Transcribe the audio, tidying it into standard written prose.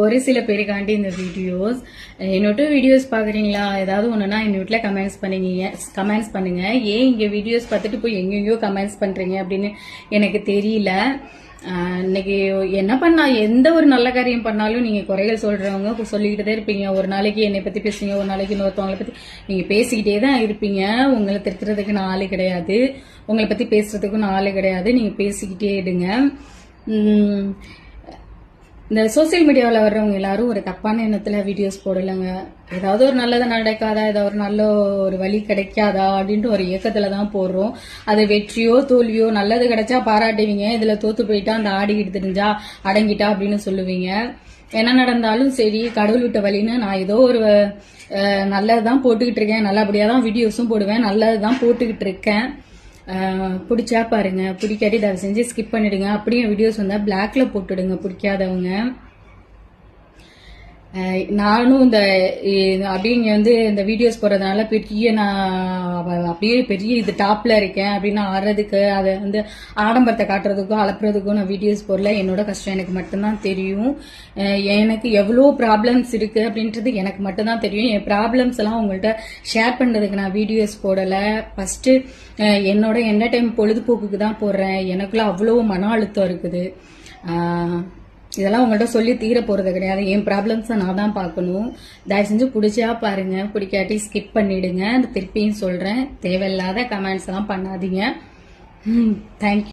ஒரு சில பேருக்காண்டி இந்த வீடியோஸ். என்னோட வீடியோஸ் பாக்குறீங்களா? ஏதாவது ஒண்ணுன்னா என்னோட கமெண்ட்ஸ் பண்ணுங்க. ஏன் இங்க வீடியோஸ் பார்த்துட்டு போய் எங்கெங்கயோ கமெண்ட்ஸ் பண்றீங்க அப்படின்னு எனக்கு தெரியல. இன்னைக்கு என்ன பண்ணா, எந்த ஒரு நல்ல காரியம் பண்ணாலும் நீங்க குறைகள் சொல்றவங்க சொல்லிக்கிட்டே இருப்பீங்க. ஒரு நாளைக்கு என்னை பத்தி பேசுவீங்க, ஒரு நாளைக்கு இன்னொருத்தவங்களை பத்தி நீங்க பேசிக்கிட்டே தான் இருப்பீங்க. உங்களை திருத்துறதுக்கு நான் ஆளு கிடையாது, உங்களை பத்தி பேசுறதுக்கும் நான் ஆளு கிடையாது. நீங்க பேசிக்கிட்டே இடுங்க. இந்த சோசியல் மீடியாவில் வர்றவங்க எல்லாரும் ஒரு தப்பான எண்ணத்துல வீடியோஸ் போடலைங்க. ஏதாவது ஒரு நல்லது நடக்காதா, ஏதாவது ஒரு நல்ல ஒரு வழி கிடைக்காதா அப்படின்ட்டு ஒரு இயக்கத்துல தான் போடுறோம். அது வெற்றியோ தோல்வியோ, நல்லது கிடைச்சா பாராட்டுவீங்க, இதுல தோத்து போயிட்டா அந்த ஆடிக்கிட்டு தெரிஞ்சா அடங்கிட்டா அப்படின்னு சொல்லுவீங்க. என்ன நடந்தாலும் சரி, கடவுள் விட்ட வழின்னு நான் ஏதோ ஒரு நல்லதுதான் போட்டுக்கிட்டு இருக்கேன். நல்லபடியா தான் வீடியோஸும் போடுவேன், நல்லதுதான் போட்டுக்கிட்டு இருக்கேன். பிடிச்சா பாருங்க, பிடிக்காட்டி தயவு செஞ்சு ஸ்கிப் பண்ணிடுங்க. அப்படியே வீடியோஸ் வந்தா பிளாக்ல போட்டுடுங்க பிடிக்காதவங்க. நானும் இந்த அப்படியே இங்க இந்த வீடியோஸ் போறதுனால பெரிய நான் அப்படியே பெரிய இது டாப்ல இருக்கேன் அப்படின்னு ஆடுறதுக்கு, அதை ஆடம்பரத்தை காட்டுறதுக்கும் அலப்புறதுக்கும் நான் வீடியோஸ் போடல. என்னோட கஷ்டம் எனக்கு மட்டும்தான் தெரியும். எனக்கு எவ்வளோ ப்ராப்ளம்ஸ் இருக்கு அப்படின்றது எனக்கு மட்டும்தான் தெரியும். என் ப்ராப்ளம்ஸ் எல்லாம் உங்கள்கிட்ட ஷேர் பண்றதுக்கு நான் வீடியோஸ் போடல. ஃபர்ஸ்ட் என்னோட டைம் பொழுதுபோக்குக்கு தான் போடுறேன். எனக்குள்ள அவ்வளோ மன அழுத்தம் இருக்குது. இதெல்லாம் உங்கள்கிட்ட சொல்லி தீர போறது கிடையாது. என் ப்ராப்ளம்ஸை நான் தான் பார்க்கணும். தயவு செஞ்சு பிடிச்சா பாருங்க, பிடிக்காட்டி ஸ்கிப் பண்ணிடுங்க. திருப்பியும் சொல்றேன், தேவையில்லாத கமெண்ட்ஸ் எல்லாம் பண்ணாதீங்க. தேங்க்யூ.